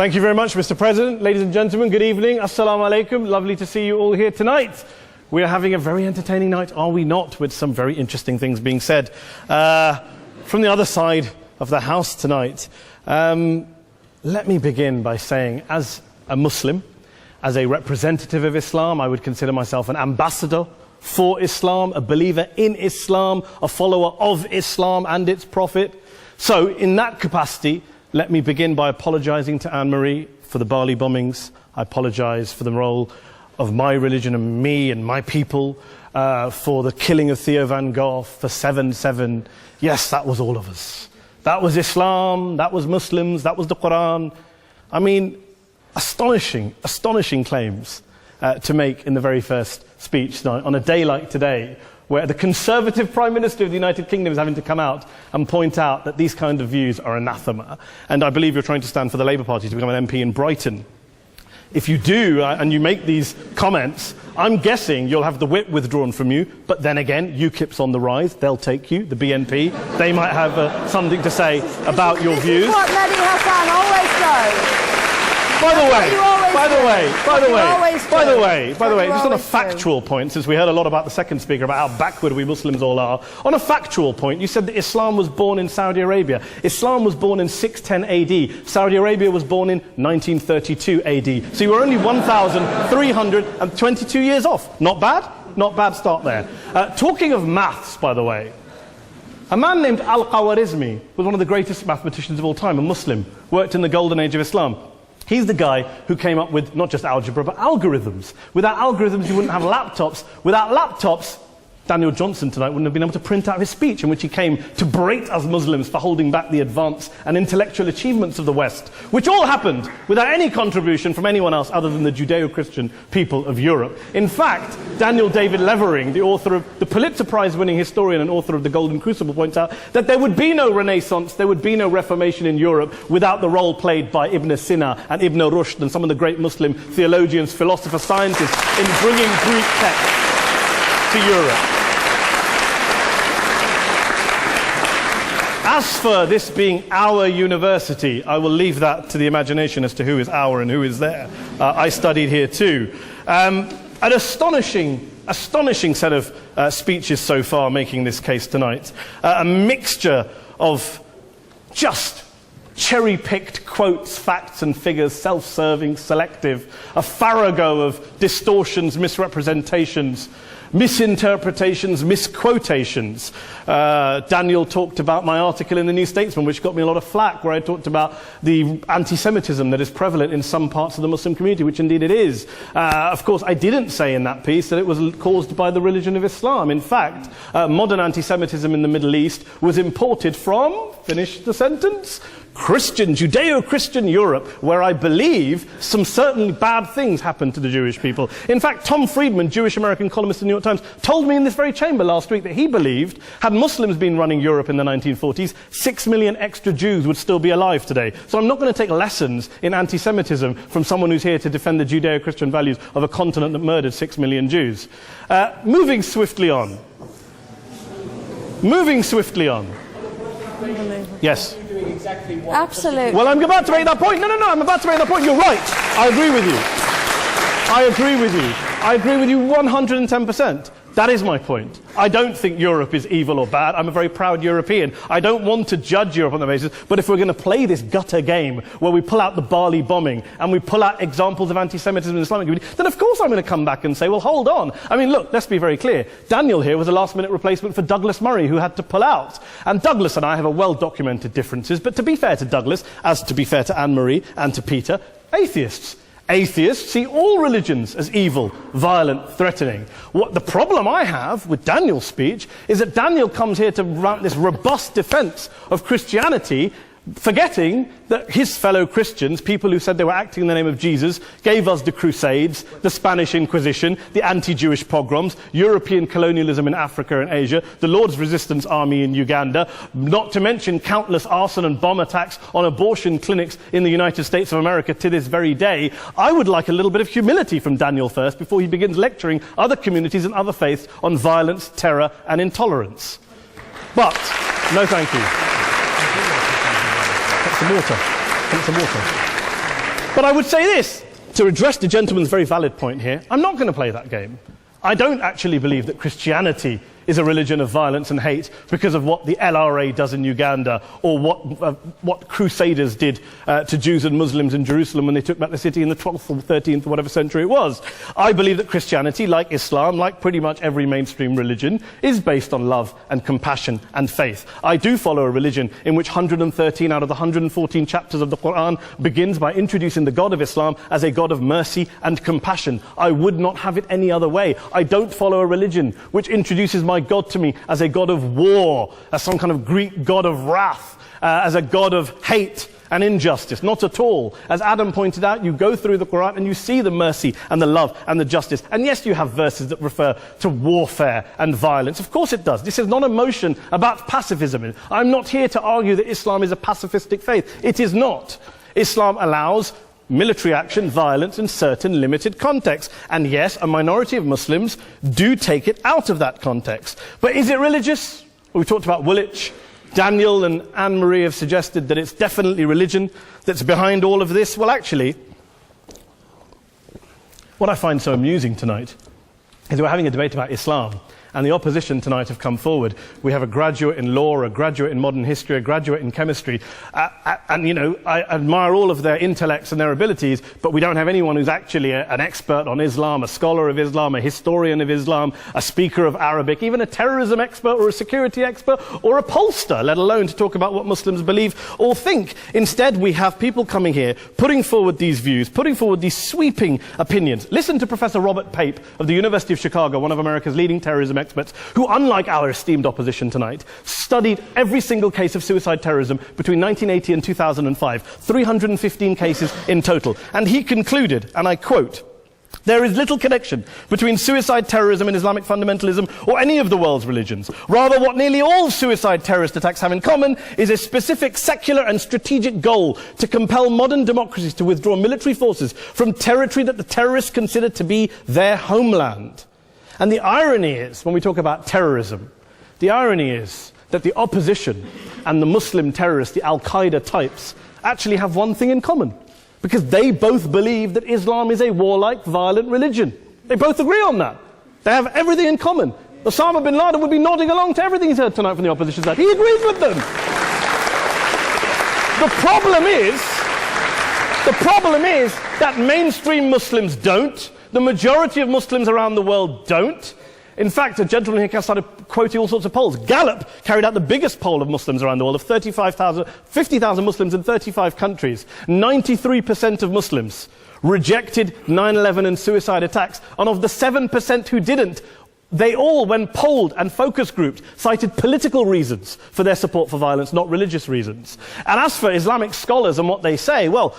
Thank you very much, Mr. President. Ladies and gentlemen, good evening. Assalamu alaikum. Lovely to see you all here tonight. We are having a very entertaining night, are we not, with some very interesting things being said from the other side of the house tonight. Let me begin by saying, as a Muslim, as a representative of Islam, I would consider myself an ambassador for Islam, a believer in Islam, a follower of Islam and its Prophet. So, in that capacity, let me begin by apologizing to Anne-Marie for the Bali bombings. I apologize for the role of my religion and me and my people, for the killing of Theo van Gogh, for 7/7. Yes, that was all of us. That was Islam, that was Muslims, that was the Quran. I mean, astonishing claims to make in the very first speech tonight, on a day like today, where the Conservative Prime Minister of the United Kingdom is having to come out and point out that these kind of views are anathema. And I believe you're trying to stand for the Labour Party to become an MP in Brighton. If you do, and you make these comments, I'm guessing you'll have the whip withdrawn from you, but then again, UKIP's on the rise, they'll take you, the BNP, they might have something to say about your views. This is what Mehdi Hassan always does. By the way, just on a factual point, since we heard a lot about the second speaker, about how backward we Muslims all are, on a factual point, you said that Islam was born in Saudi Arabia. Islam was born in 610 AD. Saudi Arabia was born in 1932 AD. So you were only 1,322 years off. Not bad? Not bad start there. Talking of maths, by the way, a man named Al-Khwarizmi was one of the greatest mathematicians of all time, a Muslim, worked in the golden age of Islam. He's the guy who came up with not just algebra, but algorithms. Without algorithms, you wouldn't have laptops. Without laptops, Daniel Johnson tonight wouldn't have been able to print out his speech in which he came to berate us Muslims for holding back the advance and intellectual achievements of the West, which all happened without any contribution from anyone else other than the Judeo-Christian people of Europe. In fact, Daniel David Levering, the author of the Pulitzer Prize-winning historian and author of The Golden Crucible, points out that there would be no Renaissance, there would be no Reformation in Europe without the role played by Ibn Sina and Ibn Rushd and some of the great Muslim theologians, philosophers, scientists in bringing Greek texts to Europe. As for this being our university, I will leave that to the imagination as to who is our and who is there. I studied here too. An astonishing set of speeches so far making this case tonight. A mixture of just cherry-picked quotes, facts and figures, self-serving, selective, a farrago of distortions, misrepresentations, misinterpretations, misquotations. Daniel talked about my article in the New Statesman, which got me a lot of flack, where I talked about the anti-Semitism that is prevalent in some parts of the Muslim community, which indeed it is. Of course, I didn't say in that piece that it was caused by the religion of Islam. In fact, modern anti-Semitism in the Middle East was imported from, finish the sentence, Christian, Judeo-Christian Europe, where I believe some certainly bad things happened to the Jewish people. In fact, Tom Friedman, Jewish-American columnist in the New York Times, told me in this very chamber last week that he believed, had Muslims been running Europe in the 1940s, 6 million extra Jews would still be alive today. So I'm not going to take lessons in anti-Semitism from someone who's here to defend the Judeo-Christian values of a continent that murdered 6 million Jews. Moving swiftly on. Yes. Absolutely. Well, I'm about to make that point. No, I'm about to make that point. You're right. I agree with you 110%. That is my point. I don't think Europe is evil or bad. I'm a very proud European. I don't want to judge Europe on that basis, but if we're going to play this gutter game where we pull out the Bali bombing and we pull out examples of anti-Semitism in the Islamic community, then of course I'm going to come back and say, well, hold on. I mean, look, let's be very clear. Daniel here was a last-minute replacement for Douglas Murray, who had to pull out. And Douglas and I have a well-documented differences, but to be fair to Douglas, as to be fair to Anne-Marie and to Peter, atheists. Atheists see all religions as evil, violent, threatening. What the problem I have with Daniel's speech is that Daniel comes here to run this robust defense of Christianity, forgetting that his fellow Christians, people who said they were acting in the name of Jesus, gave us the Crusades, the Spanish Inquisition, the anti-Jewish pogroms, European colonialism in Africa and Asia, the Lord's Resistance Army in Uganda, not to mention countless arson and bomb attacks on abortion clinics in the United States of America to this very day. I would like a little bit of humility from Daniel first before he begins lecturing other communities and other faiths on violence, terror and intolerance. But, no thank you. Some water. But I would say this, to address the gentleman's very valid point here, I'm not going to play that game. I don't actually believe that Christianity is a religion of violence and hate because of what the LRA does in Uganda or what Crusaders did to Jews and Muslims in Jerusalem when they took back the city in the 12th or 13th or whatever century it was. I believe that Christianity, like Islam, like pretty much every mainstream religion, is based on love and compassion and faith. I do follow a religion in which 113 out of the 114 chapters of the Quran begins by introducing the God of Islam as a God of mercy and compassion. I would not have it any other way. I don't follow a religion which introduces my God to me as a God of war, as some kind of Greek God of wrath, as a God of hate and injustice. Not at all. As Adam pointed out, you go through the Quran and you see the mercy and the love and the justice. And yes, you have verses that refer to warfare and violence. Of course it does. This is not a motion about pacifism. I'm not here to argue that Islam is a pacifistic faith. It is not. Islam allows military action, violence in certain limited contexts. And yes, a minority of Muslims do take it out of that context. But is it religious? We talked about Woolwich. Daniel and Anne-Marie have suggested that it's definitely religion that's behind all of this. Well, actually, what I find so amusing tonight is we're having a debate about Islam. And the opposition tonight have come forward. We have a graduate in law, a graduate in modern history, a graduate in chemistry. And, you know, I admire all of their intellects and their abilities, but we don't have anyone who's actually an expert on Islam, a scholar of Islam, a historian of Islam, a speaker of Arabic, even a terrorism expert or a security expert or a pollster, let alone to talk about what Muslims believe or think. Instead, we have people coming here, putting forward these views, putting forward these sweeping opinions. Listen to Professor Robert Pape of the University of Chicago, one of America's leading terrorism experts, who, unlike our esteemed opposition tonight, studied every single case of suicide terrorism between 1980 and 2005, 315 cases in total. And he concluded, and I quote, "There is little connection between suicide terrorism and Islamic fundamentalism or any of the world's religions. Rather, what nearly all suicide terrorist attacks have in common is a specific secular and strategic goal to compel modern democracies to withdraw military forces from territory that the terrorists consider to be their homeland." And the irony is, when we talk about terrorism, the irony is that the opposition and the Muslim terrorists, the Al-Qaeda types, actually have one thing in common. Because they both believe that Islam is a warlike, violent religion. They both agree on that. They have everything in common. Osama bin Laden would be nodding along to everything he's heard tonight from the opposition side. He agrees with them. The problem is that mainstream Muslims don't. The majority of Muslims around the world don't. In fact, a gentleman here started quoting all sorts of polls. Gallup carried out the biggest poll of Muslims around the world, of 50,000 Muslims in 35 countries. 93% of Muslims rejected 9/11 and suicide attacks. And of the 7% who didn't, they all, when polled and focus grouped, cited political reasons for their support for violence, not religious reasons. And as for Islamic scholars and what they say, well,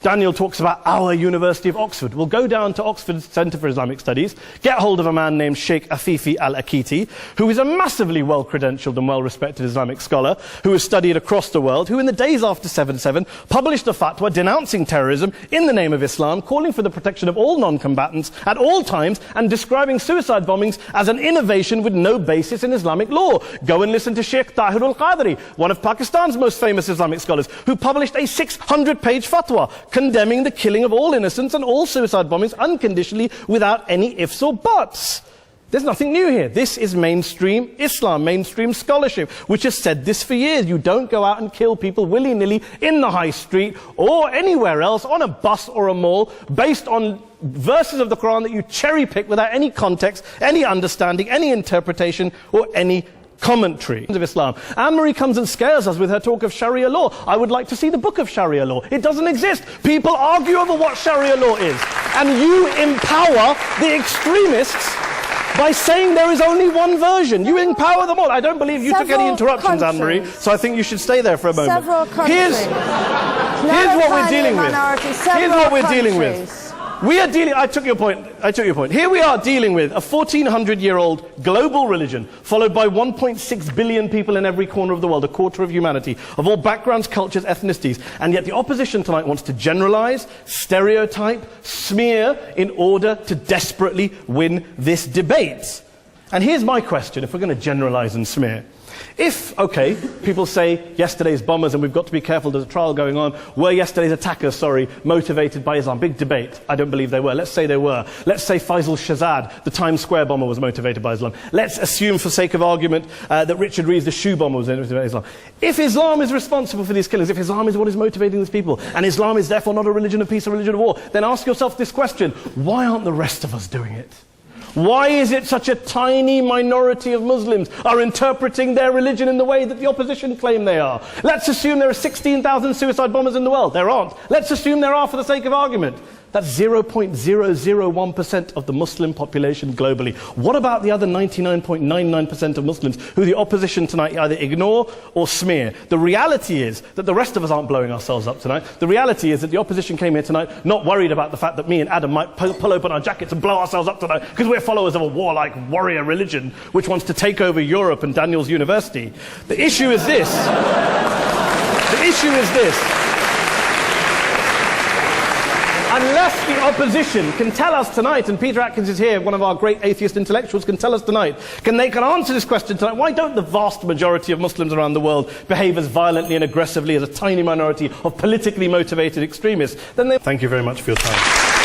Daniel talks about our University of Oxford. We'll go down to Oxford Centre for Islamic Studies, get hold of a man named Sheikh Afifi al-Akiti, who is a massively well-credentialed and well-respected Islamic scholar, who has studied across the world, who in the days after 7/7 published a fatwa denouncing terrorism in the name of Islam, calling for the protection of all non-combatants at all times, and describing suicide bombings as an innovation with no basis in Islamic law. Go and listen to Sheikh Tahir al-Qadri, one of Pakistan's most famous Islamic scholars, who published a 600-page fatwa condemning the killing of all innocents and all suicide bombings unconditionally without any ifs or buts. There's nothing new here. This is mainstream Islam, mainstream scholarship, which has said this for years. You don't go out and kill people willy-nilly in the high street or anywhere else, on a bus or a mall, based on verses of the Quran that you cherry-pick without any context, any understanding, any interpretation, or any commentary of Islam. Anne-Marie comes and scares us with her talk of Sharia law. I would like to see the book of Sharia law. It doesn't exist. People argue over what Sharia law is. And you empower the extremists by saying there is only one version. You empower them all. I don't believe you took any interruptions, Anne-Marie, so I think you should stay there for a moment. Here's what we're dealing with. Here's what we're dealing with. We are dealing, I took your point. Here we are dealing with a 1400-year-old global religion, followed by 1.6 billion people in every corner of the world, a quarter of humanity, of all backgrounds, cultures, ethnicities. And yet the opposition tonight wants to generalize, stereotype, smear, in order to desperately win this debate. And here's my question, if we're going to generalize and smear. If, okay, people say yesterday's bombers, and we've got to be careful, there's a trial going on, were yesterday's attackers, motivated by Islam? Big debate. I don't believe they were. Let's say they were. Let's say Faisal Shahzad, the Times Square bomber, was motivated by Islam. Let's assume, for sake of argument, that Richard Reeves, the shoe bomber, was motivated by Islam. If Islam is responsible for these killings, if Islam is what is motivating these people, and Islam is therefore not a religion of peace, a religion of war, then ask yourself this question: why aren't the rest of us doing it? Why is it such a tiny minority of Muslims are interpreting their religion in the way that the opposition claim they are? Let's assume there are 16,000 suicide bombers in the world. There aren't. Let's assume there are for the sake of argument. That's 0.001% of the Muslim population globally. What about the other 99.99% of Muslims who the opposition tonight either ignore or smear? The reality is that the rest of us aren't blowing ourselves up tonight. The reality is that the opposition came here tonight not worried about the fact that me and Adam might pull open our jackets and blow ourselves up tonight because we're followers of a warlike warrior religion which wants to take over Europe and Daniel's university. The issue is this. The issue is this. Unless the opposition can tell us tonight, and Peter Atkins is here, one of our great atheist intellectuals, can tell us tonight, can answer this question tonight: why don't the vast majority of Muslims around the world behave as violently and aggressively as a tiny minority of politically motivated extremists? Then they... Thank you very much for your time.